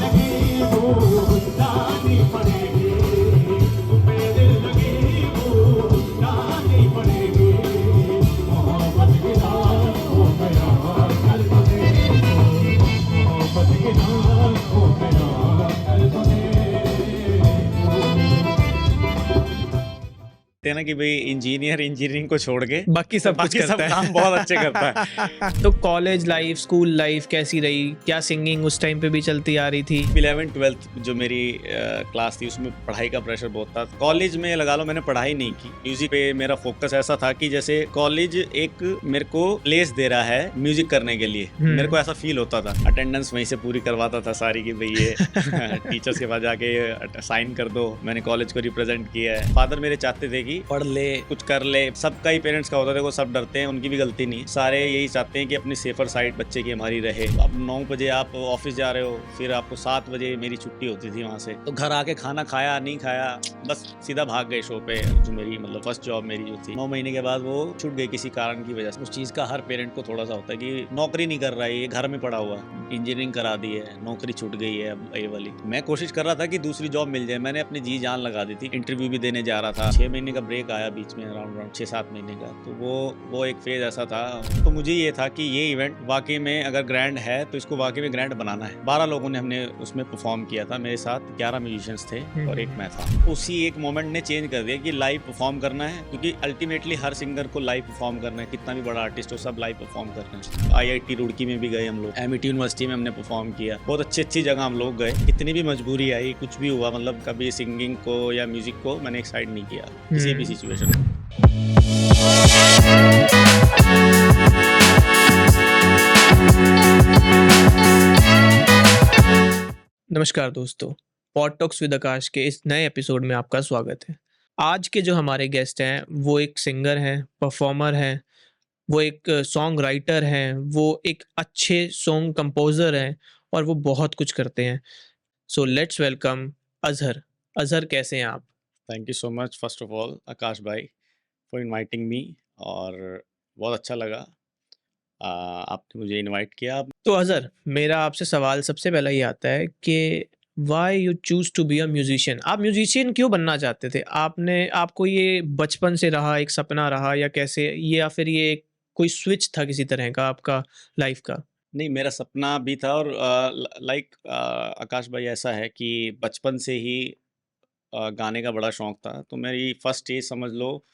लगी वो जानी पड़ेगी, मेरे लगी वो जानी पड़ेगी, मोहब्बत के नाम हो गया कल बने, मोहब्बत के नाम हो गया कल बने। कहते हैं ना कि भाई इंजीनियर इंजीनियरिंग को छोड़ के बाकी सब कुछ बाकी सब करता है। काम बहुत अच्छे करता है। तो कॉलेज लाइफ, स्कूल लाइफ कैसी रही? क्या सिंगिंग उस टाइम पे भी चलती आ रही थी? 11th-12th जो मेरी क्लास थी उसमें पढ़ाई का प्रेशर बहुत था। कॉलेज में लगा लो मैंने पढ़ाई नहीं की, म्यूजिक पे मेरा फोकस ऐसा था कि जैसे कॉलेज एक मेरे को प्लेस दे रहा है म्यूजिक करने के लिए, मेरे को ऐसा फील होता था। अटेंडेंस वहीं से पूरी करवाता था सारी कि भाई ये टीचर्स के पास जाके साइन कर दो, मैंने कॉलेज को रिप्रेजेंट किया है। फादर मेरे चाहते थे कि पढ़ ले, कुछ कर ले। सबका ही पेरेंट्स का होता है, वो सब डरते हैं, उनकी भी गलती नहीं। सारे यही चाहते हैं कि अपनी सेफर साइड बच्चे की हमारी रहे। अब 9 बजे आप ऑफिस जा रहे हो, फिर आपको 7 बजे मेरी छुट्टी होती थी वहाँ से, तो घर आके खाना खाया नहीं खाया, बस सीधा भाग गए शो पे। जो मेरी मतलब फर्स्ट जॉब मेरी जो थी 9 महीने के बाद वो छूट गई किसी कारण की वजह से। उस चीज़ का हर पेरेंट को थोड़ा सा होता है कि नौकरी नहीं कर रहा है, ये घर में पड़ा हुआ, इंजीनियरिंग करा दी है, नौकरी छूट गई है अब ये वाली। मैं कोशिश कर रहा था कि दूसरी जॉब मिल जाए, मैंने अपनी जी जान लगा दी थी। इंटरव्यू भी देने जा रहा था, 6 महीने का ब्रेक आया बीच में, अराउंड 6-7 महीने का। तो वो एक फेज ऐसा था। तो मुझे ये था कि ये इवेंट वाकई में अगर ग्रैंड है तो इसको वाकई में ग्रैंड बनाना है। 12 लोगों ने हमने उसमें परफॉर्म किया था, मेरे साथ 11 म्यूजिशियंस थे और एक मैं था। उसी एक मोमेंट ने चेंज कर दिया कि लाइव परफॉर्म करना है, क्योंकि अल्टीमेटली हर सिंगर को लाइव परफॉर्म करना है, कितना भी बड़ा आर्टिस्ट हो सब लाइव परफॉर्म करना है। IIT रुड़की में भी गए हम लोग, MIT यूनिवर्सिटी में हमने परफॉर्म किया, बहुत अच्छी जगह हम लोग गए। कितनी भी मजबूरी आई, कुछ भी हुआ, मतलब कभी सिंगिंग को या म्यूजिक को मैंने एक साइड नहीं किया किसी भी सिचुएशन में। नमस्कार दोस्तों, पॉड टॉक्स विद आकाश के इस नए एपिसोड में आपका स्वागत है। आज के जो हमारे गेस्ट हैं वो एक सिंगर हैं, परफॉर्मर हैं, वो एक सॉन्ग राइटर हैं, वो एक अच्छे सॉन्ग कंपोजर हैं और वो बहुत कुछ करते हैं। So let's welcome Azhar. Azhar, कैसे हैं आप? Thank you so much first of all Akash भाई फॉर इनवाइटिंग मी, और बहुत अच्छा लगा आपने मुझे इनवाइट किया। तो अजहर, मेरा आपसे सवाल सबसे पहला ये आता है कि why you choose to be a musician? आप म्यूजिशियन क्यों बनना चाहते थे? आपको ये बचपन से रहा, एक सपना रहा, या कैसे, या फिर ये कोई स्विच था किसी तरह का आपका लाइफ का? नहीं, मेरा सपना भी था, और लाइक आकाश भाई ऐसा है कि बचपन से ही गाने का बड़ा शौक था। तो मेरी फर्स्ट स्टेज समझ लो,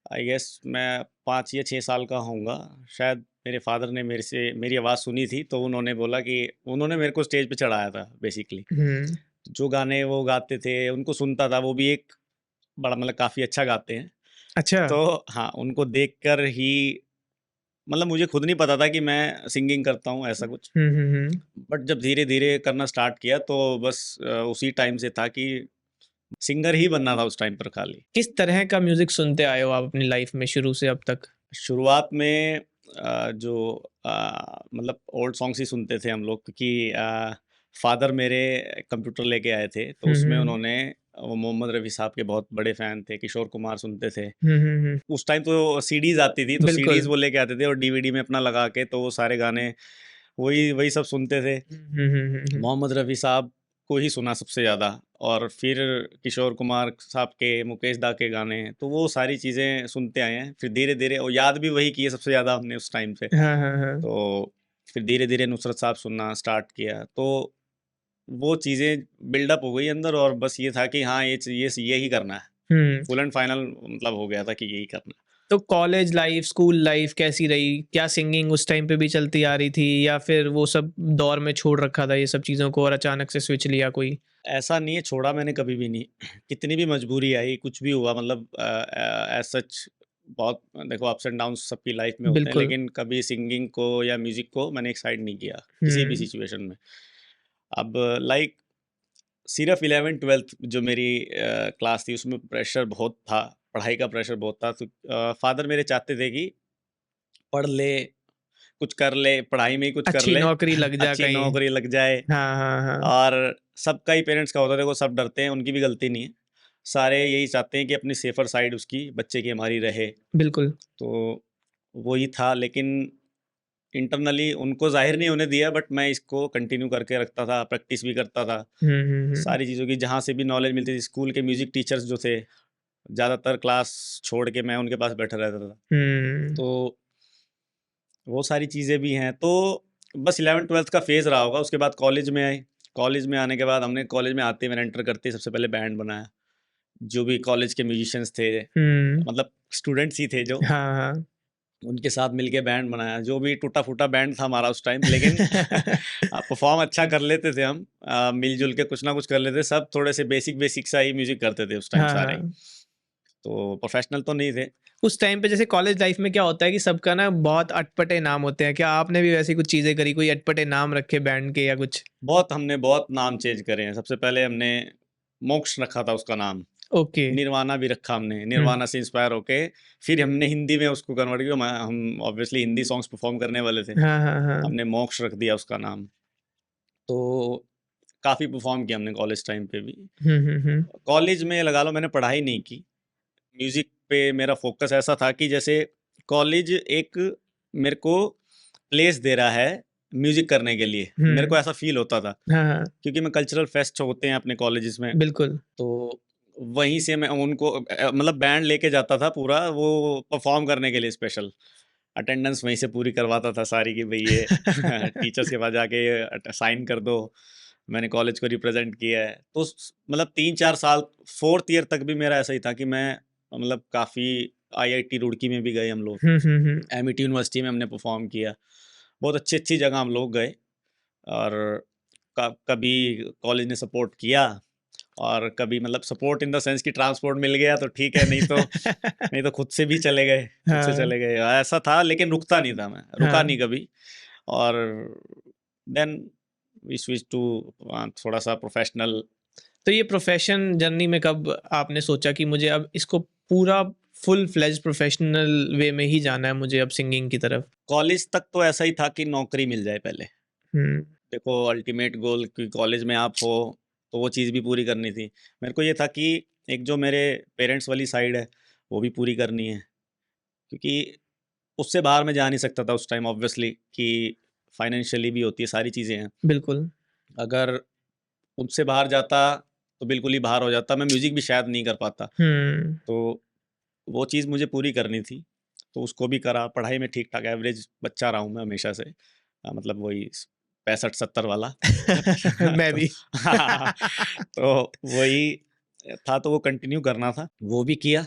आई गेस मैं 5 या 6 साल का होऊंगा शायद। मेरे फादर ने मेरी आवाज़ सुनी थी, तो उन्होंने बोला कि उन्होंने मेरे को स्टेज पे चढ़ाया था बेसिकली। हम्म। जो गाने वो गाते थे उनको सुनता था, वो भी एक बड़ा मतलब काफ़ी अच्छा गाते हैं। अच्छा। तो हाँ, उनको देखकर ही मतलब मुझे खुद नहीं पता था कि मैं सिंगिंग करता हूँ ऐसा कुछ। हम्म। बट जब धीरे-धीरे करना स्टार्ट किया तो बस उसी टाइम से था कि सिंगर ही बनना था उस टाइम पर खाली। किस तरह का म्यूजिक सुनते आए हो आप अपनी लाइफ में शुरू से अब तक? शुरुआत में जो मतलब ओल्ड सॉन्ग्स ही सुनते थे हम लोग, क्योंकि फादर मेरे कंप्यूटर लेके आए थे, तो उसमें हम्म। उन्होंने वो मोहम्मद रफ़ी साहब के बहुत बड़े फ़ैन थे, किशोर कुमार सुनते थे। हम्म। उस टाइम तो सीडीज़ आती थी, तो बिल्कुल। सीडीज़ वो लेके आते थे और डीवीडी में अपना लगा के तो वो सारे गाने वही वही सब सुनते थे। हम्म। मोहम्मद रफ़ी साहब को ही सुना सबसे ज़्यादा, और फिर किशोर कुमार साहब के, मुकेश दा के गाने, तो वो सारी चीज़ें सुनते आए हैं। फिर धीरे-धीरे और याद भी वही किए सबसे ज़्यादा हमने उस टाइम पे। हाँ, हाँ, हाँ। तो फिर धीरे-धीरे नुसरत साहब सुनना स्टार्ट किया, तो वो चीज़ें बिल्डअप हो गई अंदर, और बस ये था कि हाँ, यही करना है। हम्म। फुल एंड फाइनल मतलब हो गया था कि यही करना है। तो कॉलेज लाइफ, स्कूल लाइफ कैसी रही? क्या सिंगिंग उस टाइम पे भी चलती आ रही थी, या फिर वो सब दौर में छोड़ रखा था ये सब चीज़ों को और अचानक से स्विच लिया कोई? ऐसा नहीं है, छोड़ा मैंने कभी भी नहीं। कितनी भी मजबूरी आई, कुछ भी हुआ, मतलब एज़ सच बहुत देखो अप्स एंड डाउन्स सबकी लाइफ में होते हैं, बिल्कुल। लेकिन कभी सिंगिंग को या म्यूज़िक को मैंने एक साइड नहीं किया, किसी भी हुँ। सिचुएशन में। अब लाइक सिर्फ़ 11th-12th जो मेरी क्लास थी उसमें प्रेशर बहुत था, पढ़ाई का प्रेशर बहुत था। तो फादर मेरे चाहते थे कि पढ़ ले, कुछ कर ले, पढ़ाई में ही कुछ कर अच्छी ले, नौकरी लग जा अच्छी कहीं। नौकरी लग जाए। हाँ, हाँ, हाँ। और सबका ही पेरेंट्स का होता है, देखो सब डरते हैं, उनकी भी गलती नहीं है। सारे यही चाहते हैं कि अपनी सेफ़र साइड उसकी बच्चे की हमारी रहे। बिल्कुल। तो वो ही था, लेकिन इंटरनली उनको जाहिर नहीं होने दिया, बट मैं इसको कंटिन्यू करके रखता था, प्रैक्टिस भी करता था सारी चीज़ों की, जहाँ से भी नॉलेज मिलती थी। स्कूल के म्यूज़िक टीचर्स जो थे, ज़्यादातर क्लास छोड़ के मैं उनके पास बैठा रहता था। हुँ। तो वो सारी चीज़ें भी हैं। तो बस 11th-12th का फ़ेज़ रहा होगा। उसके बाद कॉलेज में आए। कॉलेज में आने के बाद हमने कॉलेज में आते ही मैंने एंटर करते ही सबसे पहले बैंड बनाया। जो भी कॉलेज के म्यूज़िशियन्स थे, हुँ। मतलब स्टूडेंट्स ही थे जो, हाँ, हाँ। उनके साथ मिलके बैंड बनाया। जो भी टूटा-फूटा बैंड था हमारा उस टाइम, लेकिन परफ़ॉर्म अच्छा कर लेते थे हम। मिल-जुल के कुछ ना कुछ कर लेते थे। सब थोड़े से बेसिक सा ही म्यूज़िक करते थे उस टाइम हाँ, सारे ही। हाँ। तो प्रोफ़ेशनल तो नहीं थे। उस टाइम पे जैसे कॉलेज लाइफ में क्या होता है कि सबका ना बहुत अटपटे नाम होते हैं। क्या आपने भी वैसी कुछ चीज़ें करी, कोई अटपटे नाम रखे बैंड के या कुछ? हमने बहुत नाम चेंज करे हैं। सबसे पहले हमने मोक्ष रखा था उसका नाम। ओके। निर्वाणा भी रखा हमने। हुँ। निर्वाणा से इंस्पायर होके फिर हमने हिंदी में उसको कन्वर्ट किया। हम ऑब्वियसली हिंदी सॉन्ग्स परफ़ॉर्म करने वाले थे। हाँ, हाँ, हाँ। हमने मोक्ष रख दिया उसका नाम। तो काफ़ी परफ़ॉर्म किया हमने कॉलेज टाइम पे भी। हुँ, हुँ, हुँ। कॉलेज में लगा लो मैंने पढ़ाई नहीं की। म्यूज़िक पे मेरा फ़ोकस ऐसा था कि जैसे कॉलेज एक मेरे को प्लेस दे रहा है म्यूज़िक करने के लिए। मेरे को हुँ। ऐसा फ़ील होता था। हाँ, हाँ। क्योंकि मैं कल्चरल फेस्ट होते हैं अपने कॉलेजेस में, बिल्कुल। तो वहीं से मैं उनको मतलब बैंड लेके जाता था पूरा वो परफॉर्म करने के लिए स्पेशल। अटेंडेंस वहीं से पूरी करवाता था सारी कि भई ये टीचर्स के पास जाके साइन कर दो, मैंने कॉलेज को रिप्रेजेंट किया है। तो मतलब 3-4 साल 4th ईयर तक भी मेरा ऐसा ही था कि मैं मतलब काफ़ी आईआईटी रुड़की में भी गए हम लोग, हुँ, हुँ, हुँ। एमिटी यूनिवर्सिटी में हमने परफॉर्म किया। बहुत अच्छी-अच्छी जगह हम लोग गए और कभी कॉलेज ने सपोर्ट किया और कभी मतलब सपोर्ट इन द सेंस कि ट्रांसपोर्ट मिल गया तो ठीक है, नहीं तो खुद से भी चले गए, खुद से हाँ, चले गए। ऐसा था लेकिन रुकता नहीं था मैं, रुका हाँ। नहीं कभी। और देन वी स्विच टू थोड़ा-सा प्रोफ़ेशनल। तो ये प्रोफ़ेशन जर्नी में कब आपने सोचा कि मुझे अब इसको पूरा फुल फ्लेज्ड प्रोफ़ेशनल वे में ही जाना है मुझे अब सिंगिंग की तरफ? कॉलेज तक तो ऐसा ही था कि नौकरी मिल जाए पहले। हुँ। देखो अल्टीमेट गोल कि कॉलेज में आप हो, तो वो चीज़ भी पूरी करनी थी। मेरे को ये था कि एक जो मेरे पेरेंट्स वाली साइड है, वो भी पूरी करनी है। क्योंकि उससे बाहर मैं जा नहीं सकता था उस टाइम ऑब्वियसली कि फाइनेंशियली भी होती है, सारी चीज़ें हैं। बिल्कुल। अगर उससे बाहर जाता तो बिल्कुल ही बाहर हो जाता, मैं म्यूज़िक भी शायद नहीं कर पाता। हुँ। तो वो चीज़ मुझे पूरी करनी थी, तो उसको भी करा। पढ़ाई में ठीक-ठाक एवरेज बच्चा रहा हूँ मैं हमेशा से। मतलब वही 65-70 वाला। मैं तो भी। तो वही था, तो वो कंटिन्यू करना था, वो भी किया।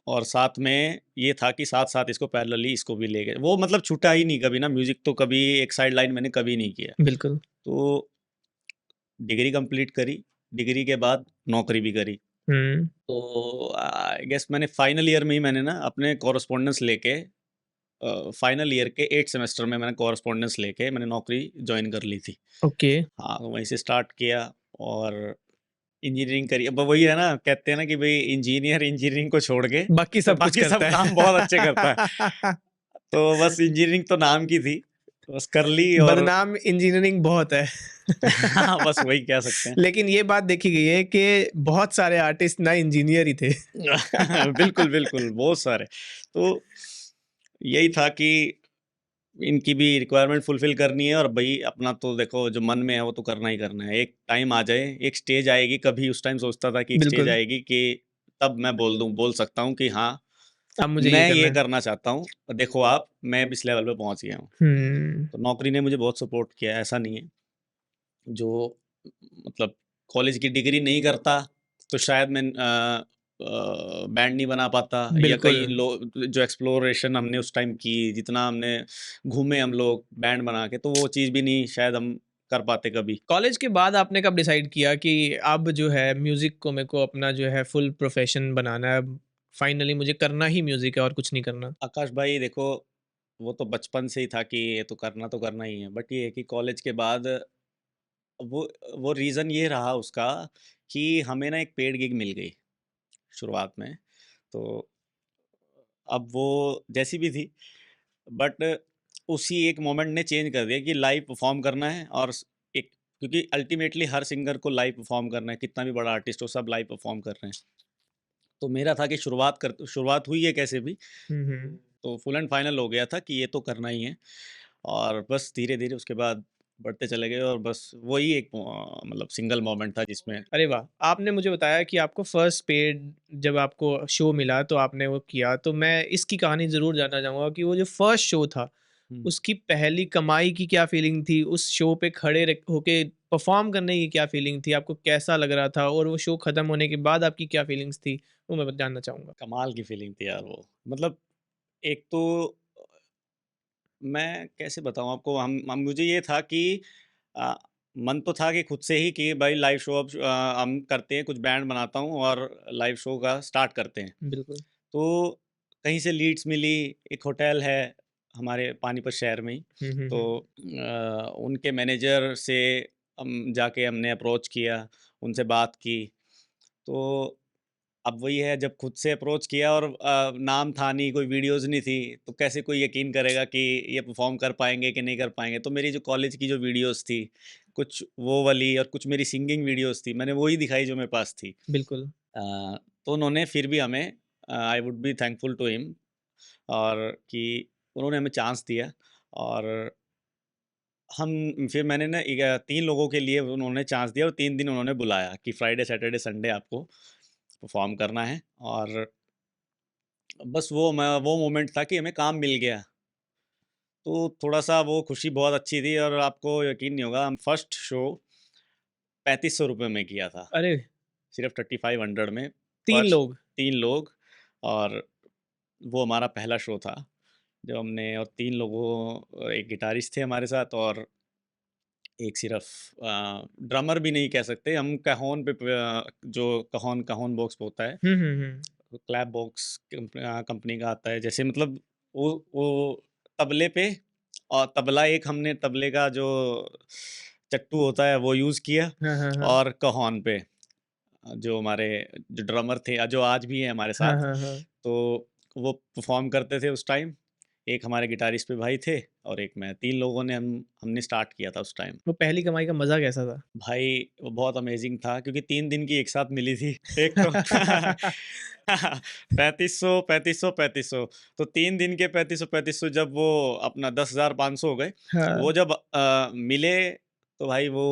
और साथ में ये था कि साथ-साथ इसको पैरेलली इसको भी ले गए। वो मतलब छूटा ही नहीं कभी ना, म्यूज़िक तो कभी एक साइड लाइन मैंने कभी नहीं किया। बिल्कुल। तो डिग्री कंप्लीट करी, डिग्री के बाद नौकरी भी करी। हुँ। तो आई गेस मैंने फाइनल ईयर में ही मैंने ना अपने कॉरेस्पॉन्डेंस लेके फाइनल ईयर के 8th सेमेस्टर में मैंने कॉरेस्पॉन्डेंस लेके मैंने नौकरी जॉइन कर ली थी। ओके। हाँ, तो वहीं से स्टार्ट किया और इंजीनियरिंग करी। अब वही है ना, कहते हैं ना कि भई इंजीनियर इंजीनियरिंग को छोड़ के बाकी सब कुछ बाकी सब करता काम बहुत अच्छे करता है। है। तो बस इंजीनियरिंग तो नाम की थी, बस कर ली और बदनाम इंजीनियरिंग बहुत है। हाँ, बस वही कह सकते हैं। लेकिन ये बात देखी गई है कि बहुत सारे आर्टिस्ट ना इंजीनियर ही थे। बिल्कुल, बिल्कुल, बहुत सारे। तो यही था कि इनकी भी रिक्वायरमेंट फुलफ़िल करनी है और भई अपना तो देखो जो मन में है वो तो करना ही करना है। एक टाइम आ जाए, एक स्टेज आएगी, कभी उस टाइम सोचता था कि एक स्टेज बिल्कुल। आएगी कि तब मैं बोल सकता हूँ कि हाँ, अब मुझे ये मैं करना ये है। करना चाहता हूँ। और देखो आप, मैं अब इस लेवल पे पहुँच गया हूँ। हुँ। तो नौकरी ने मुझे बहुत सपोर्ट किया है, ऐसा नहीं है। जो मतलब कॉलेज की डिग्री नहीं करता, तो शायद मैं बैंड नहीं बना पाता, या बिल्कुल। कई लो जो एक्सप्लोरेशन हमने उस टाइम की, जितना हमने घूमे हम लोग बैंड बना के, तो वो चीज़ भी नहीं शायद हम कर पाते कभी। कॉलेज के बाद आपने कब डिसाइड किया कि अब जो है म्यूज़िक को मेरे को अपना जो है फुल प्रोफ़ेशन बनाना है, अब फाइनली मुझे करना ही म्यूज़िक है और कुछ नहीं करना? आकाश भाई देखो, वो तो बचपन से ही था कि ये तो करना ही है, बट ये है कि कॉलेज के बाद वो वो रीज़न ये रहा उसका कि हमें ना एक पेड गिग मिल गई शुरुआत में। तो अब वो जैसी भी थी, बट उसी एक मोमेंट ने चेंज कर दिया कि लाइव परफॉर्म करना है। और एक, क्योंकि अल्टीमेटली हर सिंगर को लाइव परफॉर्म करना है, कितना भी बड़ा आर्टिस्ट हो, सब लाइव परफॉर्म कर रहे हैं। तो मेरा था कि शुरुआत हुई है कैसे भी, हुँ, हुँ। तो फुल एंड फाइनल हो गया था कि ये तो करना ही है। और बस धीरे-धीरे उसके बाद बढ़ते चले गए और बस वही एक मतलब सिंगल मोमेंट था जिसमें अरे वाह! आपने मुझे बताया कि आपको फर्स्ट पेड जब आपको शो मिला तो आपने वो किया, तो मैं इसकी कहानी ज़रूर जानना चाहूँगा कि वो जो फर्स्ट शो था, हुँ, उसकी पहली कमाई की क्या फीलिंग थी? उस शो पे खड़े होके परफ़ॉर्म करने की क्या फीलिंग थी? आपको कैसा लग रहा था? और वो शो खत्म होने के बाद आपकी क्या फीलिंग्स थी? वो मैं जानना चाहूँगा। कमाल की फीलिंग थी यार वो। मतलब एक तो मैं कैसे बताऊँ आपको हम मुझे ये था कि अ, मन तो था कि खुद से ही कि भाई लाइव शो अब हम करते हैं, कुछ बैंड बनाता हूँ और लाइव शो का स्टार्ट करते हैं। बिल्कुल। तो कहीं से लीड्स मिली, एक होटल है हमारे पानीपत शहर में ही, हुँ, हुँ, तो हुँ। उनके मैनेजर से हम जाके हमने अप्रोच किया, उनसे बात की। तो अब वही है जब खुद से अप्रोच किया और नाम था नहीं, कोई वीडियोज़ नहीं थी, तो कैसे कोई यकीन करेगा कि ये परफ़ॉर्म कर पाएँगे कि नहीं कर पाएँगे। तो मेरी जो कॉलेज की जो वीडियोज़ थी, कुछ वो वाली और कुछ मेरी सिंगिंग वीडियोज़ थी, मैंने वही दिखाई जो मेरे पास थी। बिल्कुल। तो उन्होंने फिर भी हमें I would be thankful to him और कि उन्होंने हमें चांस दिया और हम फिर मैंने ना 3 लोगों के लिए उन्होंने चांस दिया और 3 दिन उन्होंने बुलाया कि फ्राइडे, सैटरडे, संडे आपको परफ़ॉर्म करना है और बस वो मोमेंट था कि हमें काम मिल गया। तो थोड़ा-सा वो खुशी बहुत अच्छी थी और आपको यकीन नहीं होगा हम फर्स्ट शो ₹3500 में किया था। अरे! सिर्फ़ 3500 में 3 पर लोग। 3 लोग और वो हमारा पहला शो था। जब हमने और 3 लोगों एक गिटारिस्ट थे हमारे साथ और एक सिर्फ़ ड्रमर भी नहीं कह सकते हम कैjon पे जो कैjon कैjon बॉक्स होता है, हुँ, हुँ, हुँ। क्लैप बॉक्स कंपनी का आता है। जैसे मतलब वो तबले पे और तबला एक हमने तबले का जो चट्टू होता है वो यूज़ किया हाँ, हाँ, हाँ। और कैjon पे जो हमारे जो ड्रमर थे जो आज भी हैं हमारे हाँ, साथ, हाँ, हाँ। तो वो परफ़ॉर्म करते थे उस टाइम। एक हमारे गिटारिस्ट पे भाई थे और एक मैं, 3 लोगों ने हमने स्टार्ट किया था उस टाइम। वो पहली कमाई का मज़ा कैसा था? भाई वो बहुत अमेज़िंग था क्योंकि 3 दिन की एक साथ मिली थी। एक तो 3500 3500 3500 तो 3 दिन के 3500 3500 जब वो अपना 10,500 हो गए, हाँ, वो जब मिले तो भाई वो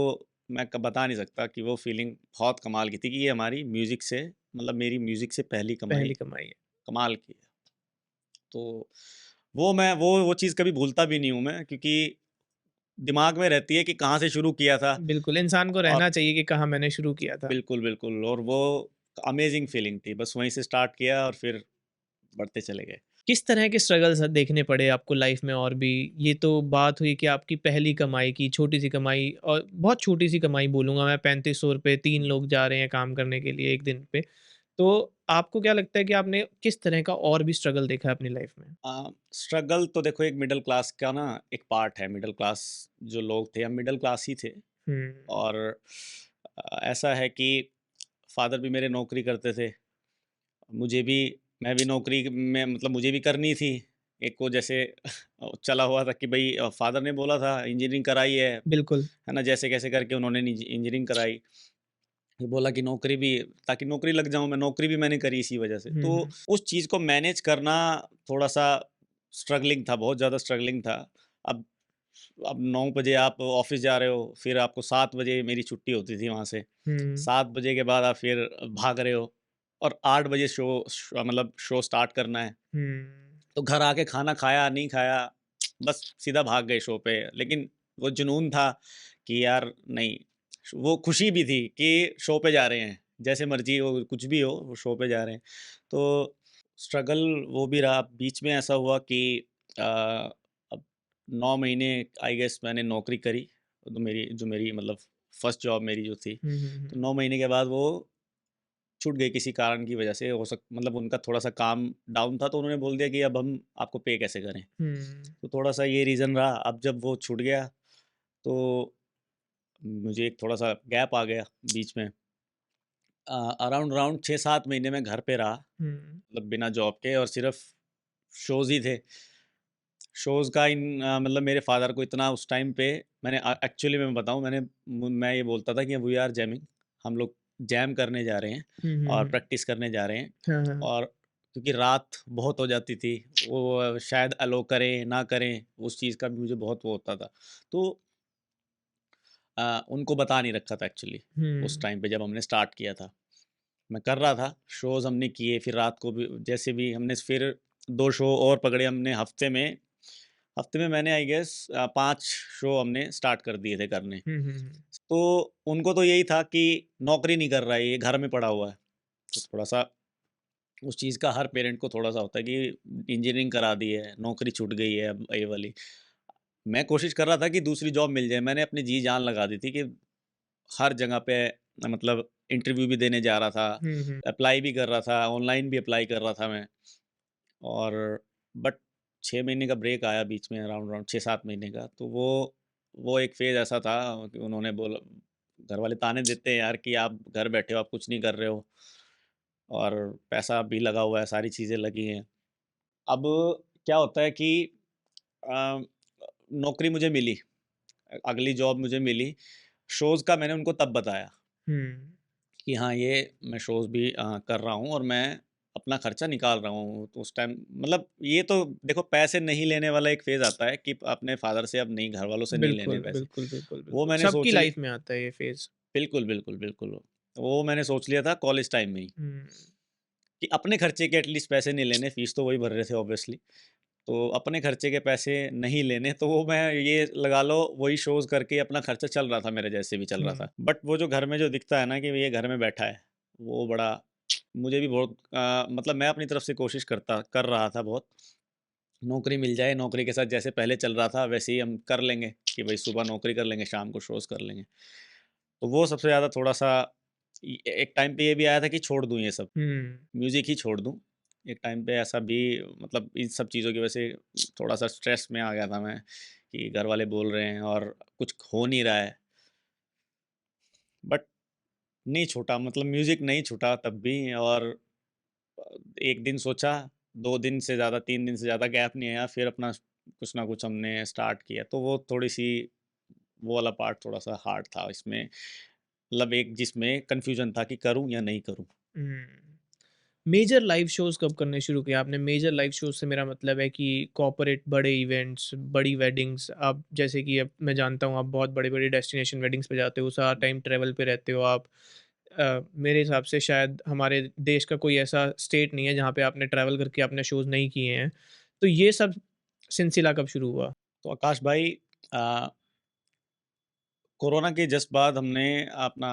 मैं क बता नहीं सकता कि वो फ़ीलिंग बहुत कमाल की थी कि ये हमारी म्यूज़िक से मतलब मेरी म्यूज़िक से पहली कमाई पहली कमाई है। कमाल की है। तो वो चीज़ कभी भूलता भी नहीं हूँ मैं क्योंकि दिमाग में रहती है कि कहाँ से शुरू किया था बिल्कुल, इंसान को और रहना चाहिए कि कहाँ मैंने शुरू किया था। बिल्कुल, बिल्कुल और वो अमेज़िंग फ़ीलिंग थी। बस वहीं से स्टार्ट किया और फिर बढ़ते चले गए। किस तरह के स्ट्रगल्स देखने पड़े आपको लाइफ में और भी? ये तो बात हुई कि आपकी पहली कमाई की, छोटी-सी कमाई और बहुत छोटी-सी कमाई बोलूँगा मैं, ₹3500 3 लोग जा रहे हैं काम करने के लिए 1 दिन पे। तो आपको क्या लगता है कि आपने किस तरह का और भी स्ट्रगल देखा है अपनी लाइफ में? स्ट्रगल तो देखो एक मिडल क्लास का ना एक पार्ट है। मिडल क्लास जो लोग थे, हम मिडल क्लास ही थे हुँ, और ऐसा है कि फ़ादर भी मेरे नौकरी करते थे। मुझे भी मैं भी नौकरी में मतलब मुझे भी करनी थी। एक को जैसे चला हुआ था कि भई फ़ादर ने बोला था इंजीनियरिंग कराई बिल्कुल। है ना? जैसे-कैसे करके उन्होंने इंजीनियरिंग कराई। ये बोला कि नौकरी भी ताकि नौकरी लग जाऊँ मैं, नौकरी भी मैंने करी इसी वजह से। हुँ, तो हुँ, उस चीज़ को मैनेज करना थोड़ा-सा स्ट्रगलिंग था, बहुत ज़्यादा स्ट्रगलिंग था। अब अब 9 बजे आप ऑफ़िस जा रहे हो, फिर आपको 7 बजे मेरी छुट्टी होती थी वहाँ से। हुँ, 7 बजे के बाद आप फिर भाग रहे हो और 8 बजे मतलब शो स्टार्ट करना है। हुँ। तो घर आके खाना खाया, नहीं खाया, बस सीधा भाग गए शो पे। लेकिन वो जुनून था कि यार नहीं, वो खुशी भी थी कि शो पे जा रहे हैं, जैसे मर्ज़ी हो, कुछ भी हो, वो शो पे जा रहे हैं। तो स्ट्रगल वो भी रहा, बीच में ऐसा हुआ कि अ, अब 9 महीने आई गेस मैंने नौकरी करी, तो मेरी मतलब फर्स्ट जॉब मेरी जो थी, हुँ, हुँ, तो हुँ। 9 महीने के बाद वो छूट गई किसी कारण की वजह से मतलब उनका थोड़ा-सा काम डाउन था तो उन्होंने बोल दिया कि अब हम आपको पे कैसे करें? हुँ, तो थोड़ा-सा ये रीज़न रहा। अब जब वो छूट गया तो मुझे एक थोड़ा-सा गैप आ गया बीच में। अराउंड अराउंड 6-7 महीने मैं घर पे रहा, हुँ, मतलब बिना जॉब के और सिर्फ़ शोज़ ही थे। शोज़ का मतलब मेरे फ़ादर को इतना उस टाइम पे मैंने एक्चुअली मैं बताऊँ मैं ये बोलता था कि वी आर जैमिंग, हम लोग जैम करने जा रहे हैं हुँ, हुँ, और हुँ। प्रैक्टिस करने जा रहे हैं हाँ, हाँ। और क्योंकि रात बहुत हो जाती थी, वो शायद अलो करें, ना करें, उस चीज़ का भी मुझे बहुत वो होता था। तो उनको बता नहीं रखा था एक्चुअली, उस हुँ। टाइम पे जब हमने स्टार्ट किया था। मैं कर रहा था, शोज़ हमने किए, फिर रात को भी जैसे भी हमने फिर 2 शो और पकड़े हमने हफ़्ते में मैंने आई गेस 5 शो हमने स्टार्ट कर दिए थे करने। हुँ, हुँ, हुँ। तो उनको तो यही था कि नौकरी नहीं कर रहा है ये, घर में पड़ा हुआ है। तो थोड़ा-सा उस चीज़ का हर पेरेंट को थोड़ा-सा होता है कि इंजीनियरिंग करा दी है, नौकरी छूट गई है अब ये वाली। मैं कोशिश कर रहा था कि दूसरी जॉब मिल जाए, मैंने अपनी जी-जान लगा दी थी कि हर जगह पे मतलब इंटरव्यू भी देने जा रहा था, हुँ, हुँ। अप्लाई भी कर रहा था, ऑनलाइन भी अप्लाई कर रहा था मैं। और बट 6 महीने का ब्रेक आया बीच में, अराउंड 6-7 महीने का, तो वो एक फ़ेज़ ऐसा था कि उन्होंने बोला, घर वाले ताने देते हैं यार कि आप घर बैठे हो, आप कुछ नहीं कर रहे हो और पैसा भी लगा हुआ है, सारी चीज़ें लगी हैं। अब क्या होता है कि अ, नौकरी मुझे मिली, अगली जॉब मुझे मिली, शोज़ का मैंने उनको तब बताया हुँ। कि हाँ, ये मैं शोज़ भी कर रहा हूँ और मैं अपना खर्चा निकाल रहा हूँ। तो उस टाइम मतलब ये तो देखो, पैसे नहीं लेने वाला एक फ़ेज़ आता है कि अपने फ़ादर से अब नहीं, घरवालों से नहीं लेने बिल्कुल, पैसे। बिल्कुल, बिल्कुल, वो बिल्कुल। मैंने सबकी सोच लि लाइफ़ में आता है ये फ़ेज़। बिल्कुल, बिल्कुल, बिल्कुल। वो मैंने सोच लिया था कॉलेज टाइम में ही हुँ। कि अपने खर्चे के एटलीस्ट पैसे नहीं लेने, फ़ीस तो वही भर रहे थे ऑब्वियसली। तो अपने खर्चे के पैसे नहीं लेने, तो वो मैं ये लगा लो वही शोज़ करके अपना खर्चा चल रहा था, मेरे जैसे भी चल रहा हुँ। था। बट वो जो घर में जो दिखता है ना कि ये घर में बैठा है, वो बड़ा मुझे भी बहुत मतलब मैं अपनी तरफ से कोशिश कर रहा था बहुत, नौकरी मिल जाए, नौकरी के साथ जैसे पहले चल रहा था वैसे ही हम कर लेंगे कि भई सुबह नौकरी कर लेंगे, शाम को शोज़ कर लेंगे। तो वो सबसे ज़्यादा थोड़ा-सा एक टाइम पे ये भी आया था कि छोड़ दूँ ये सब, हुँ। म्यूज़िक ही छोड़ दूँ। एक टाइम पे ऐसा भी मतलब इन सब चीज़ों की वजह से थोड़ा-सा स्ट्रेस में आ गया था मैं कि घर वाले बोल रहे हैं और कुछ हो नहीं रहा है। बट नहीं छूटा, मतलब म्यूज़िक नहीं छूटा तब भी। और 1 दिन सोचा, 2 दिन से ज़्यादा, 3 दिन से ज़्यादा गैप नहीं आया, फिर अपना कुछ ना कुछ हमने स्टार्ट किया। तो वो थोड़ी-सी वो वाला पार्ट थोड़ा-सा हार्ड था इसमें, मतलब एक जिसमें कन्फ्यूज़न था कि करूँ या नहीं करूँ? हुँ। मेजर लाइव शोज़ कब करने शुरू किए आपने? मेजर लाइव शोज़ से मेरा मतलब है कि कॉर्पोरेट बड़े इवेंट्स, बड़ी वेडिंग्स, आप जैसे कि अब मैं जानता हूँ आप बहुत बड़ी-बड़ी डेस्टिनेशन वेडिंग्स पे जाते हो, सारा टाइम ट्रैवल पे रहते हो आप। मेरे हिसाब से शायद हमारे देश का कोई ऐसा स्टेट नहीं है जहाँ पे आपने ट्रैवल करके आपने शोज़ नहीं किए हैं। तो ये सब सिलसिला कब शुरू हुआ? तो आकाश भाई, अ, कोरोना के जस्ट बाद हमने अपना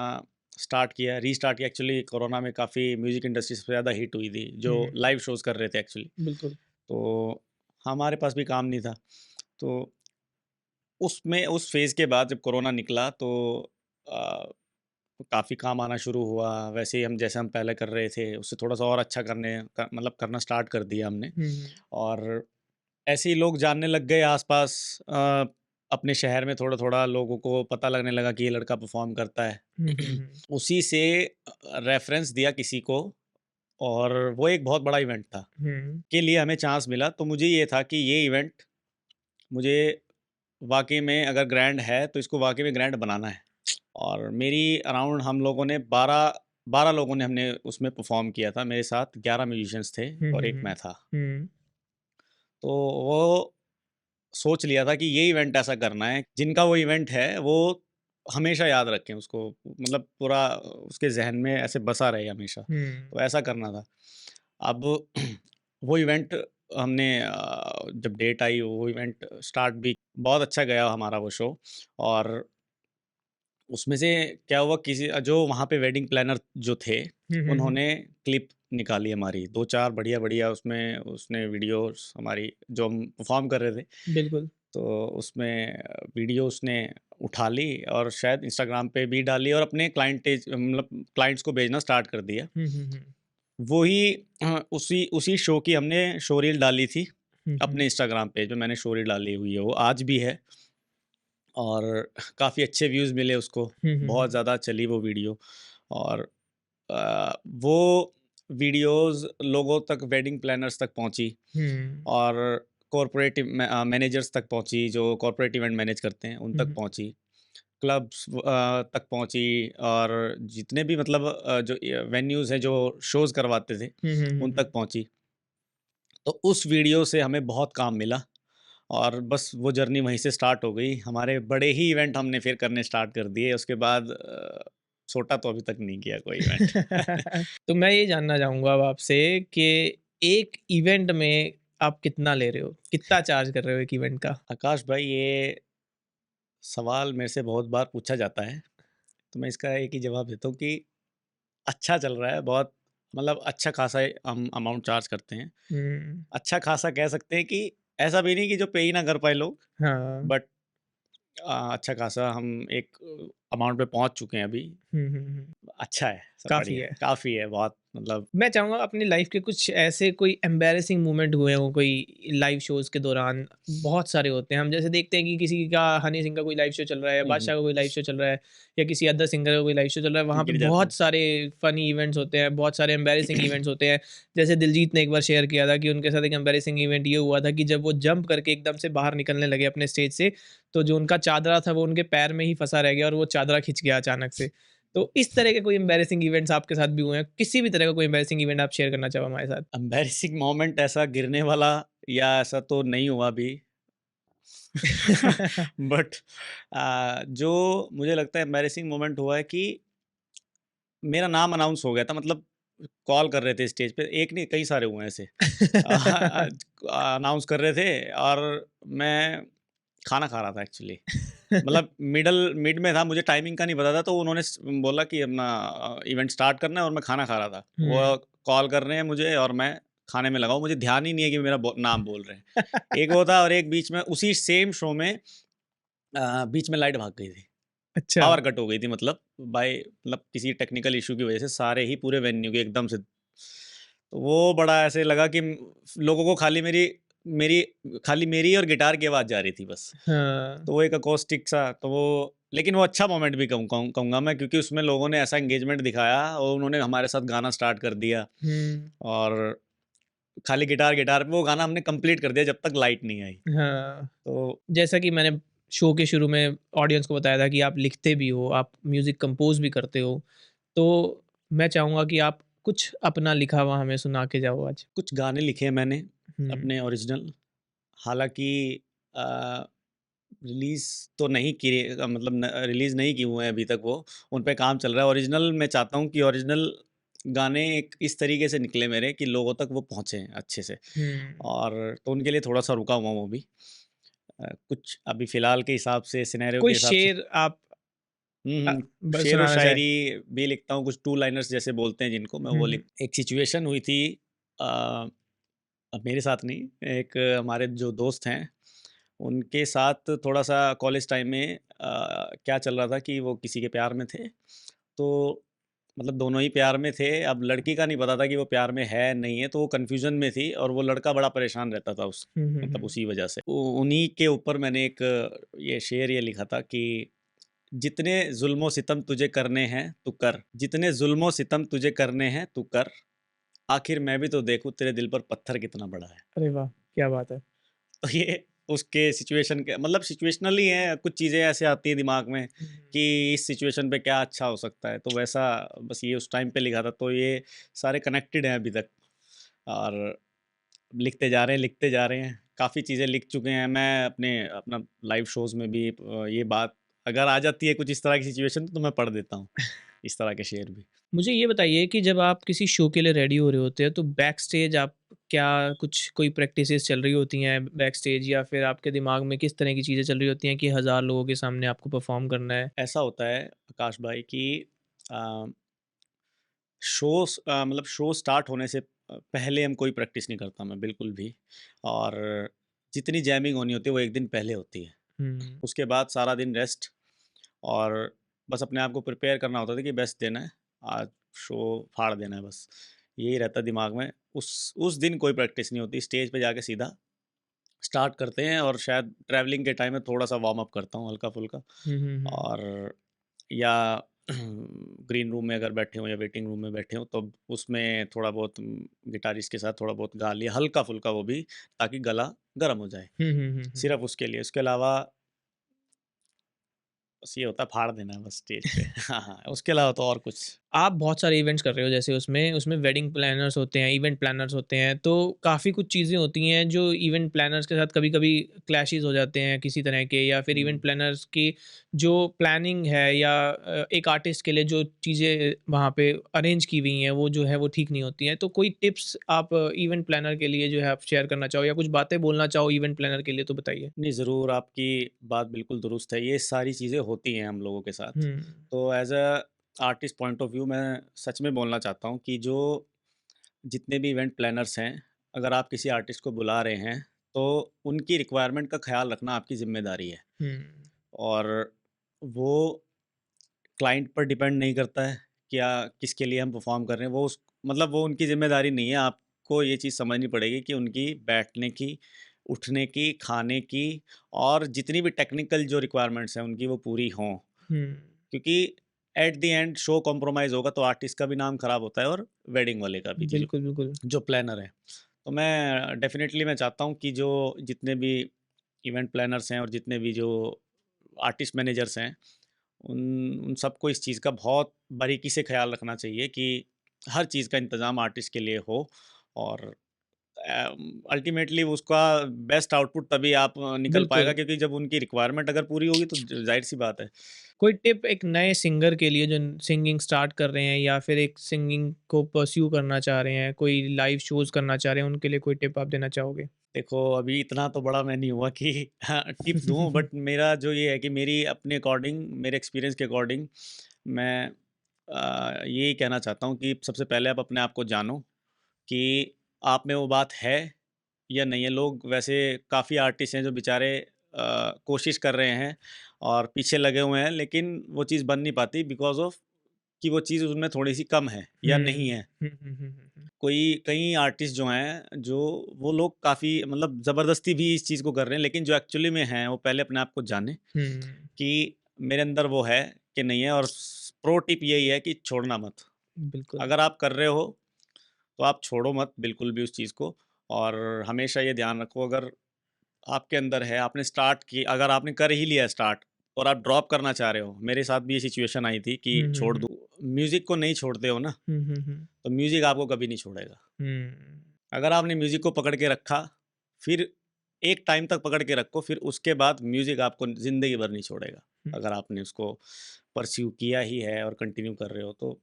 स्टार्ट किया, रीस्टार्ट किया। एक्चुअली कोरोना में काफ़ी म्यूज़िक इंडस्ट्री सबसे ज़्यादा हिट हुई थी, जो हुँ, हुँ। लाइव शोज़ कर रहे थे एक्चुअली। बिल्कुल। तो हमारे पास भी काम नहीं था। तो उसमें उस फ़ेज़ के बाद जब कोरोना निकला तो अ, काफ़ी काम आना शुरू हुआ। वैसे ही हम जैसे हम पहले कर रहे थे, उससे थोड़ा-सा और अच्छा मतलब करना स्टार्ट कर दिया हमने। हुँ, हुँ। और ऐसे ही लोग जानने लग गए आस-पास, अपने शहर में थोड़ा-थोड़ा लोगों को पता लगने लगा कि ये लड़का परफ़ॉर्म करता है। हुँ, हुँ, हुँ। उसी से रेफ़रेंस दिया किसी को, और वो एक बहुत बड़ा इवेंट था, हुँ, के लिए हमें चांस मिला। तो मुझे ये था कि ये इवेंट मुझे वाक़ई में अगर ग्रैंड है, तो इसको वाक़ई में ग्रैंड बनाना है। और मेरी अराउंड हम लोगों ने 12 लोगों ने हमने उसमें परफ़ॉर्म किया था। मेरे साथ 11 म्यूज़िशियंस थे हुँ, और हुँ, 1 हुँ। मैं था। हुँ, तो वो सोच लिया था कि ये इवेंट ऐसा करना है, जिनका वो इवेंट है, वो हमेशा याद रखें उसको, मतलब पूरा उसके ज़हन में ऐसे बसा रहे हमेशा। हुँ, तो ऐसा करना था। अब वो इवेंट हमने जब डेट आई, वो इवेंट स्टार्ट भी बहुत अच्छा गया हमारा वो शो। और उसमें से क्या हुआ, किसी जो वहाँ पे वेडिंग प्लानर जो थे, हुँ, हुँ, हुँ। उन्होंने क्लिप निकाली हमारी 2-4 बढ़िया-बढ़िया, उसमें उसने वीडियोज़ हमारी जो हम परफ़ॉर्म कर रहे थे, बिल्कुल। तो उसमें वीडियो उसने उठा ली और शायद इंस्टाग्राम पे भी डाली और अपने मतलब क्लाइंट्स को भेजना स्टार्ट कर दिया। हुँ, हुँ, हुँ। वही उसी उसी शो की हमने शो रील डाली थी, हुँ, अपने हुँ। इंस्टाग्राम पेज पे मैंने शो रील डाली हुई है, वो आज भी है। और काफ़ी अच्छे व्यूज़ मिले उसको, हुँ, हुँ, बहुत हुँ। ज़्यादा चली वो वीडियो। और वो वीडियोज़ लोगों तक, वेडिंग प्लानर्स तक पहुँची हुँ। और मैनेजर्स तक पहुँची, जो कॉर्पोरेट इवेंट मैनेज करते हैं, उन हुँ, तक हुँ। पहुँची। क्लब्स तक पहुँची। और जितने भी मतलब जो वेन्यूज़ हैं, जो शोज़ करवाते थे, हुँ, हुँ, हुँ, उन हुँ। तक पहुँची। तो उस वीडियो से हमें बहुत काम मिला और बस वो जर्नी वहीं से स्टार्ट हो गई। हमारे बड़े ही इवेंट हमने फिर करने स्टार्ट कर दिए, उसके बाद छोटा तो अभी तक नहीं किया कोई इवेंट। तो मैं ये जानना चाहूँगा अब आपसे कि एक इवेंट में आप कितना ले रहे हो? कितना चार्ज कर रहे हो एक इवेंट का? आकाश भाई, ये सवाल मेरे से बहुत बार पूछा जाता है, तो मैं इसका एक ही जवाब देता हूँ कि अच्छा चल रहा है बहुत, मतलब अच्छा खासा हम अमाउंट चार्ज करते हैं। हुँ, अच्छा खासा कह सकते हैं कि ऐसा भी नहीं कि जो पे ही ना कर पाए लोग, हाँ। बट अच्छा खासा हम एक अमाउंट पे पहुँच चुके हैं अभी। हुँ, हुँ, हुँ। अच्छा है, सब काफ़ी बढ़िया है, है। काफ़ी है बहुत, मतलब मैं चाहूँगा अपनी लाइफ के कुछ ऐसे कोई एम्बैरेसिंग मोमेंट हुए हों कोई लाइव शोज़ के दौरान, बहुत सारे होते हैं। हम जैसे देखते हैं कि किसी का हनी सिंह का कोई लाइव शो चल रहा है, या हुँ, हुँ, बादशाह का कोई लाइव शो चल रहा है, या किसी अदर सिंगर का कोई लाइव शो चल रहा है, वहाँ पे गिर जाते बहुत हैं। सारे फ़नी इवेंट्स होते हैं, बहुत सारे एम्बैरेसिंग इवेंट्स होते हैं। जैसे दिलजीत ने एक बार शेयर किया था कि उनके साथ एक एम्बैरेसिंग इवेंट ये हुआ था कि जब वो जंप करके एकदम से बाहर निकलने लगे अपने स्टेज से, तो जो उनका चादरा था वो उनके पैर में ही फँसा रह गया और वो चादरा खिंच गया अचानक से। तो इस तरह के कोई एम्बैरेसिंग इवेंट्स आपके साथ भी हुए हैं? किसी भी तरह का कोई एम्बैरेसिंग इवेंट आप शेयर करना चाहो हमारे साथ? एम्बैरेसिंग मोमेंट ऐसा गिरने वाला या ऐसा तो नहीं हुआ अभी। बट जो मुझे लगता है एम्बैरेसिंग मोमेंट हुआ है कि मेरा नाम अनाउंस हो गया था, मतलब कॉल कर रहे थे स्टेज पे, एक नहीं कई सारे हुए हैं ऐसे। अनाउंस कर रहे थे और मैं खाना खा रहा था एक्चुअली, मतलब मिड में था, मुझे टाइमिंग का नहीं पता था, तो उन्होंने बोला कि अपना इवेंट स्टार्ट करना है और मैं खाना खा रहा था। वो हुँ। कॉल कर रहे हैं मुझे और मैं खाने में लगा हूँ, मुझे ध्यान ही नहीं है कि मेरा नाम बोल रहे हैं। एक वो था और एक बीच में उसी सेम शो में बीच में लाइट भाग गई थी, अच्छा। पावर कट हो गई थी, मतलब बाय मतलब किसी टेक्निकल इशू की वजह से सारे ही पूरे वेन्यू के एकदम से, तो वो बड़ा ऐसे लगा कि लोगों को मेरी खाली मेरी और गिटार की आवाज़ जा रही थी बस। हाँ। तो वो एक अकोस्टिक सा, तो वो लेकिन वो अच्छा मोमेंट भी कहूँगा मैं, क्योंकि उसमें लोगों ने ऐसा एंगेजमेंट दिखाया और उन्होंने हमारे साथ गाना स्टार्ट कर दिया हुँ। और खाली गिटार पे वो गाना हमने कंप्लीट कर दिया जब तक लाइट नहीं आई। हाँ। तो जैसा कि मैंने शो के शुरू में ऑडियंस को बताया था कि आप लिखते भी हो, आप म्यूज़िक कंपोज़ भी करते हो। तो मैं चाहूँगा कि आप कुछ अपना लिखा हुआ हमें सुना के जाओ आज। कुछ गाने लिखे हैं मैंने हुँ। अपने ओरिजिनल, हालाँकि अ, रिलीज़ तो नहीं किए, मतलब रिलीज़ नहीं किए हुए हैं अभी तक वो, उन पे काम चल रहा है। ओरिजिनल मैं चाहता हूँ कि ओरिजिनल गाने एक इस तरीके से निकले मेरे कि लोगों तक वो पहुँचे अच्छे से, हुँ। और तो उनके लिए थोड़ा-सा रुका हुआ हूँ अभी। कुछ अभी फ़िलहाल के हिसाब से, सिनेरियो के कोई हिसाब से। शेर आप हुँ, हुँ। ब शेरो सुनाना चाहें? शायरी भी लिखता हूँ, कुछ टू लाइनर्स जैसे बोलते हैं जिनको, मैं हुँ, वो हुँ। लिख एक सिचुएशन हुई थी, अ, अब मेरे साथ नहीं, एक हमारे जो दोस्त हैं, उनके साथ थोड़ा-सा कॉलेज टाइम में क्या चल रहा था कि वो किसी के प्यार में थे। तो मतलब दोनों ही प्यार में थे, अब लड़की का नहीं पता था कि वो प्यार में है, नहीं है, तो वो कन्फ्यूज़न में थी और वो लड़का बड़ा परेशान रहता था हुँ, हुँ, मतलब हुँ। उसी वजह से। उन्हीं के ऊपर मैंने एक ये शेर ये लिखा था कि जितने ज़ुल्मो सितम तुझे करने हैं तू कर, जितने ज़ुल्मो सितम तुझे करने हैं तू कर, आखिर मैं भी तो देखूँ तेरे दिल पर पत्थर कितना बड़ा है। अरे वाह! क्या बात है। तो ये उसके सिचुएशन के, मतलब सिचुएशनल ही है, कुछ चीज़ें ऐसे आती हैं दिमाग में हुँ। कि इस सिचुएशन पे क्या अच्छा हो सकता है, तो वैसा बस ये उस टाइम पे लिखा था, तो ये सारे कनेक्टेड हैं अभी तक और लिखते जा रहे हैं। काफ़ी चीज़ें लिख चुके हैं, मैं अपना लाइव शोज़ में भी ये बात अगर आ जाती है कुछ इस तरह की सिचुएशन तो मैं पढ़ देता हूँ, इस तरह के शेर भी। मुझे ये बताइए कि जब आप किसी शो के लिए रेडी हो रहे होते हैं तो बैक स्टेज आप क्या कुछ कोई प्रैक्टिसेस चल रही होती हैं बैक स्टेज, या फिर आपके दिमाग में किस तरह की चीज़ें चल रही होती हैं कि हज़ार लोगों के सामने आपको परफॉर्म करना है? ऐसा होता है आकाश भाई कि अ, मतलब शो स्टार्ट होने से पहले हम कोई प्रैक्टिस नहीं करता मैं बिल्कुल भी, और जितनी जैमिंग होनी होती है वो एक दिन पहले होती है। हुँ। उसके बाद सारा दिन रेस्ट और बस अपने आप को प्रिपेयर करना होता था कि बेस्ट देना है, आज शो फाड़ देना है बस। यही रहता दिमाग में। उस दिन कोई प्रैक्टिस नहीं होती, स्टेज पे जाके सीधा स्टार्ट करते हैं और शायद ट्रैवलिंग के टाइम में थोड़ा-सा वार्म अप करता हूँ हल्का-फुल्का, हुँ, हुँ, हुँ। और या ग्रीन रूम में अगर बैठे हों या वेटिंग रूम में बैठे हों तो उसमें थोड़ा बहुत गिटारिस्ट के साथ थोड़ा बहुत गा लिया हल्का-फुल्का, वो भी ताकि गला गर्म हो जाए, हुँ, हुँ, हुँ, हुँ। सिर्फ़ उसके लिए। उसके अलावा बस ये होता है फाड़ देना है बस स्टेज पे। हाँ, हाँ, उसके अलावा तो और कुछ आप बहुत सारे इवेंट्स कर रहे हो, जैसे उसमें उसमें वेडिंग प्लानर्स होते हैं, इवेंट प्लानर्स होते हैं, तो काफ़ी कुछ चीज़ें होती हैं जो इवेंट प्लानर्स के साथ कभी-कभी क्लैशेस हो जाते हैं किसी तरह के, या फिर इवेंट हुँ। प्लानर्स की जो प्लानिंग है, या एक आर्टिस्ट के लिए जो चीज़ें वहाँ पे अरेंज की हुई हैं वो जो है वो ठीक नहीं होती हैं। तो कोई टिप्स आप इवेंट प्लानर के लिए जो है आप शेयर करना चाहो, या कुछ बातें बोलना चाहो इवेंट प्लानर के लिए, तो बताइए? नहीं, ज़रूर आपकी बात बिल्कुल दुरुस्त है, ये सारी चीज़ें होती हैं हम लोगों के साथ। हुँ। तो as a artist point of view मैं सच में बोलना चाहता हूँ कि जो जितने भी इवेंट प्लानर्स हैं, अगर आप किसी आर्टिस्ट को बुला रहे हैं, तो उनकी रिक्वायरमेंट का ख़्याल रखना आपकी ज़िम्मेदारी है। हुँ। और वो क्लाइंट पर डिपेंड नहीं करता है, क्या किसके लिए हम परफ़ॉर्म कर रहे हैं, वो उस मतलब वो उनकी ज़िम्मेदारी नहीं है। आपको ये चीज़ समझनी पड़ेगी कि उनकी बैठने की, उठने की, खाने की और जितनी भी टेक्निकल जो रिक्वायरमेंट्स हैं, उनकी वो पूरी हों। हुँ। क्योंकि at the end show compromise होगा तो आर्टिस्ट का भी नाम ख़राब होता है और वेडिंग वाले का भी, जी, जो बिल्कुल, बिल्कुल। जो प्लानर है। तो मैं डेफ़िनेटली मैं चाहता हूँ कि जो जितने भी इवेंट प्लानर्स हैं और जितने भी जो आर्टिस्ट मैनेजर्स हैं, उन उन सबको इस चीज़ का बहुत बारीकी से ख़्याल रखना चाहिए कि हर चीज़ का इंतज़ाम आर्टिस्ट के लिए हो। और अल्टीमेटली उसका बेस्ट आउटपुट तभी आप निकल पाएगा, बिल्कुल। क्योंकि जब उनकी रिक्वायरमेंट अगर पूरी होगी तो ज़ाहिर-सी बात है। कोई टिप एक नए सिंगर के लिए जो सिंगिंग स्टार्ट कर रहे हैं, या फिर एक सिंगिंग को परस्यू करना चाह रहे हैं, कोई लाइव शोज़ करना चाह रहे हैं, उनके लिए कोई टिप आप देना चाहोगे? देखो, अभी इतना तो बड़ा मैं नहीं हुआ कि हाँ, टिप दूँ, बट मेरा जो ये है कि मेरी अपने अकॉर्डिंग, मेरे एक्सपीरियंस के अकॉर्डिंग मैं यही कहना चाहता हूँ कि सबसे पहले आप अपने आप को जानो कि आप में वो बात है या नहीं है। लोग वैसे काफ़ी आर्टिस्ट हैं जो बेचारे कोशिश कर रहे हैं और पीछे लगे हुए हैं, लेकिन वो चीज़ बन नहीं पाती बिकॉज़ ऑफ कि वो चीज़ उसमें थोड़ी-सी कम है या हुँ। नहीं है। हुँ, हुँ, हुँ, हुँ, हुँ। कोई कई आर्टिस्ट जो हैं, जो वो लोग काफ़ी मतलब ज़बरदस्ती भी इस चीज़ को कर रहे हैं, लेकिन जो एक्चुअली में हैं, वो पहले अपने आप को जानें हुँ, कि मेरे अंदर वो है कि नहीं है। और प्रो टिप यही है कि छोड़ना मत। बिल्कुल। अगर आप कर रहे हो, तो आप छोड़ो मत बिल्कुल भी उस चीज़ को। और हमेशा ये ध्यान रखो, अगर आपके अंदर है, आपने स्टार्ट की, अगर आपने कर ही लिया स्टार्ट और आप ड्रॉप करना चाह रहे हो, मेरे साथ भी ये सिचुएशन आई थी कि हुँ, हुँ, छोड़ हुँ। दूँ। म्यूज़िक को नहीं छोड़ते हो ना, हुँ, हुँ, हुँ। तो म्यूज़िक आपको कभी नहीं छोड़ेगा। हुँ। अगर आपने म्यूज़िक को पकड़ के रखा, फिर एक टाइम तक पकड़ के रखो, फिर उसके बाद म्यूज़िक आपको ज़िंदगी भर नहीं छोड़ेगा। हुँ। अगर आपने उसको परस्यू किया ही है और कंटिन्यू कर रहे हो, तो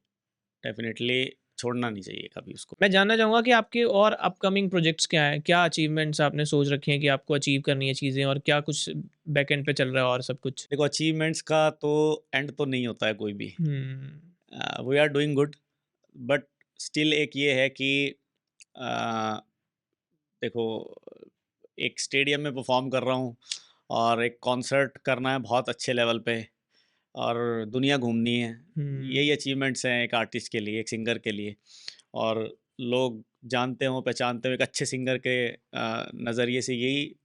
डेफ़िनेटली छोड़ना नहीं चाहिए कभी उसको। मैं जानना चाहूँगा कि आपके और अपकमिंग प्रोजेक्ट्स क्या हैं? क्या अचीवमेंट्स आपने सोच रखे हैं कि आपको अचीव करनी है चीज़ें, और क्या कुछ बैक एंड पे चल रहा है और सब कुछ? देखो, अचीवमेंट्स का तो एंड तो नहीं होता है कोई भी। हुँ। We are doing good, but still एक ये है कि अ, देखो, एक स्टेडियम में परफ़ॉर्म कर रहा हूँ और एक कॉन्सर्ट करना है बहुत अच्छे लेवल पे, और दुनिया घूमनी है। यही हुँ। अचीवमेंट्स हैं एक आर्टिस्ट के लिए, एक सिंगर के लिए। और लोग जानते हों, पहचानते हो एक अच्छे सिंगर के नज़रिए से, यही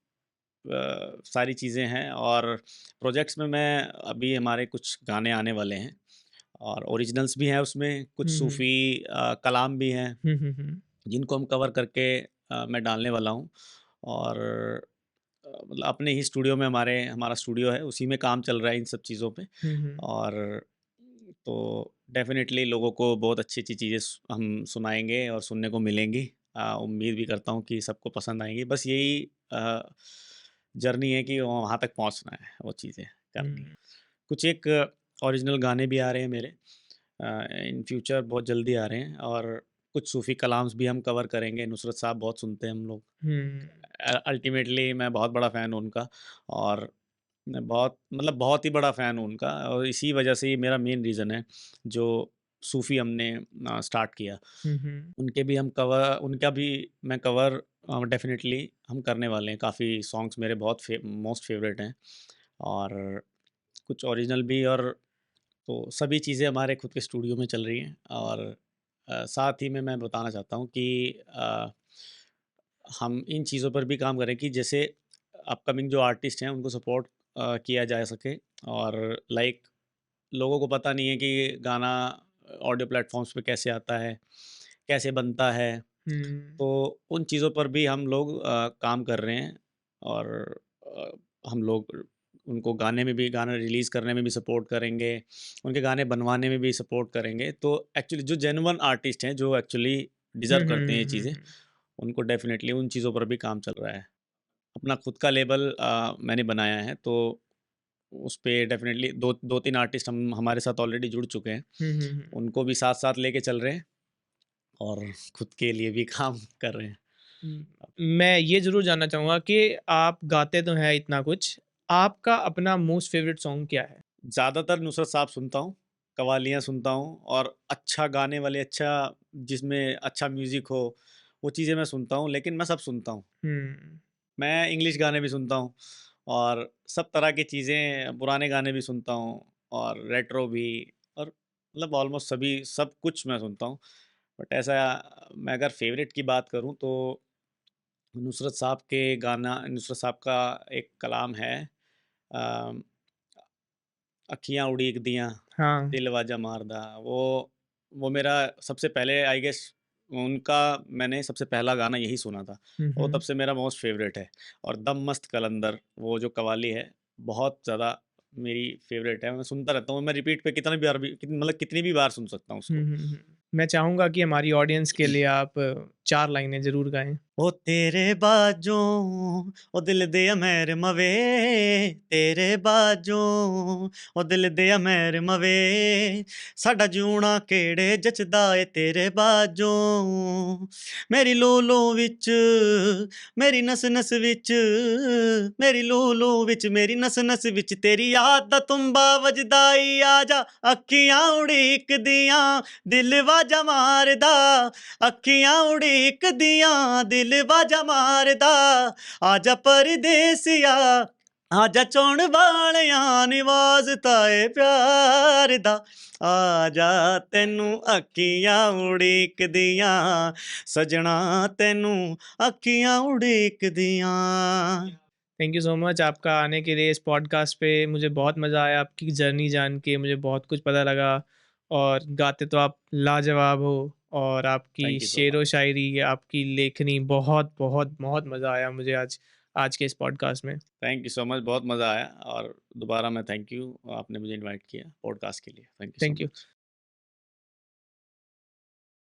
सारी चीज़ें हैं। और प्रोजेक्ट्स में मैं अभी हमारे कुछ गाने आने वाले हैं और ओरिजिनल्स भी हैं उसमें, कुछ हुँ, हुँ। सूफ़ी कलाम भी हैं, हुँ, हुँ, हुँ। जिनको हम कवर करके मैं डालने वाला हूँ। और मतलब अपने ही स्टूडियो में, हमारा स्टूडियो है, उसी में काम चल रहा है इन सब चीज़ों पे। हुँ, हुँ। और तो डेफ़िनेटली लोगों को बहुत अच्छी-अच्छी चीज़ें हम सुनाएँगे और सुनने को मिलेंगी। उम्मीद भी करता हूँ कि सबको पसंद आएँगी। बस यही जर्नी है कि वहाँ तक पहुँचना है, वो चीज़ें करनी है। हुँ। कुछ एक ओरिजिनल गाने भी आ रहे हैं मेरे, इन फ्यूचर बहुत जल्दी आ रहे हैं। और कुछ सूफ़ी कलाम्स भी हम कवर करेंगे। नुसरत साहब बहुत सुनते हैं हम लोग। हुँ। अल्टीमेटली मैं बहुत बड़ा फ़ैन हूँ उनका। और मैं बहुत मतलब बहुत ही बड़ा फ़ैन हूँ उनका, और इसी वजह से ये मेरा मेन रीज़न है, जो सूफ़ी हमने स्टार्ट किया। हुँ, हुँ। उनका भी मैं कवर डेफ़िनेटली हम करने वाले हैं। काफ़ी सॉन्ग्स मेरे बहुत मोस्ट फ़ेवरेट हैं, और कुछ ओरिजिनल भी। और तो सभी चीज़ें हमारे खुद के स्टूडियो में चल रही हैं। और साथ ही में मैं बताना चाहता हूँ कि हम इन चीज़ों पर भी काम करें कि जैसे अपकमिंग जो आर्टिस्ट हैं, उनको सपोर्ट किया जा सके। और लाइक, लोगों को पता नहीं है कि गाना ऑडियो प्लेटफ़ॉर्म्स पे कैसे आता है, कैसे बनता है। हुँ। तो उन चीज़ों पर भी हम लोग काम कर रहे हैं। और अ, हम लोग उनको गाने में भी, गाना रिलीज़ करने में भी सपोर्ट करेंगे, उनके गाने बनवाने में भी सपोर्ट करेंगे। तो एक्चुअली जो जेन्युइन आर्टिस्ट हैं, जो एक्चुअली हुँ, डिज़र्व हुँ, करते हैं ये हुँ, चीज़ें, हुँ। उनको डेफ़िनेटली उन चीज़ों पर भी काम चल रहा है। अपना खुद का लेबल मैंने बनाया है, तो उस पे डेफ़िनेटली 2-3 आर्टिस्ट हम हमारे साथ ऑलरेडी जुड़ चुके हैं। हुँ, हुँ, हुँ। उनको भी साथ-साथ लेके चल रहे हैं और खुद के लिए भी काम कर रहे हैं। हुँ, मैं ये ज़रूर जानना चाहूँगा कि आप गाते तो हैं इतना कुछ, आपका अपना मोस्ट फ़ेवरेट सॉन्ग क्या है? ज़्यादातर नुसरत साहब सुनता हूँ, कव्वालियाँ सुनता हूँ और अच्छा गाने वाले, अच्छा जिसमें अच्छा म्यूज़िक हो, वो चीज़ें मैं सुनता हूँ, लेकिन मैं सब सुनता हूँ। हुँ, मैं इंग्लिश गाने भी सुनता हूँ और सब तरह की चीज़ें, पुराने गाने भी सुनता हूँ और रेट्रो भी, और मतलब ऑलमोस्ट सभी सब कुछ मैं सुनता हूँ। बट ऐसा मैं अगर फ़ेवरेट की बात करूँ तो नुसरत साहब का एक कलाम है, अ, अखियाँ उड़ीक दियाँ, हाँ। दिल वाजा मारदा, वो मेरा सबसे पहले आई गेस उनका मैंने सबसे पहला गाना यही सुना था। हुँ, वो तब हुँ। से मेरा मोस्ट फ़ेवरेट है। और दम मस्त कलंदर, वो जो कव्वाली है, बहुत ज़्यादा मेरी फ़ेवरेट है। मैं सुनता रहता हूँ, मैं रिपीट पे कितनी भी बार सुन सकता हूँ हुँ, उसको। हुँ, हुँ। मैं चाहूँगा कि हमारी ऑडियंस के लिए आप 4 लाइनें ज़रूर गाएँ। ओ तेरे बाजों, ओ दिल दिया मेरे मवे, तेरे बाजों, ओ दिल दिया मेरे मवे, साडा जूना केड़े जचदा ए तेरे बाजों, मेरी लू लू विच, मेरी नस नस विच, मेरी लू लू विच, मेरी नस नस विच, तेरी याद दा तुम्बा वजदा ई, आजा अखियां उड़ीक दियां, दिल वाजा मारदा, अखियां उड़ीकदियां, दिल बाजा मारदा, आजा परदेसिया, आजा चौण वालियां, निवाज ताए प्यार दा, आजा तैनू अखियां उड़ीकदियां, सजना तैनू अखियां उड़ीकदियां। थैंक यू सो मच आपका आने के लिए इस पॉडकास्ट पे। मुझे बहुत मज़ा आया आपकी जर्नी जान के, मुझे बहुत कुछ पता लगा और गाते तो आप लाजवाब हो और आपकी थैंक यू सो शेरो मच। शायरी, आपकी लेखनी बहुत, बहुत, बहुत मज़ा आया मुझे आज आज के इस पॉडकास्ट में। थैंक यू सो मच, बहुत मज़ा आया। और दोबारा मैं थैंक यू, आपने मुझे इनवाइट किया पॉडकास्ट के लिए। Thank you so thank you. Much.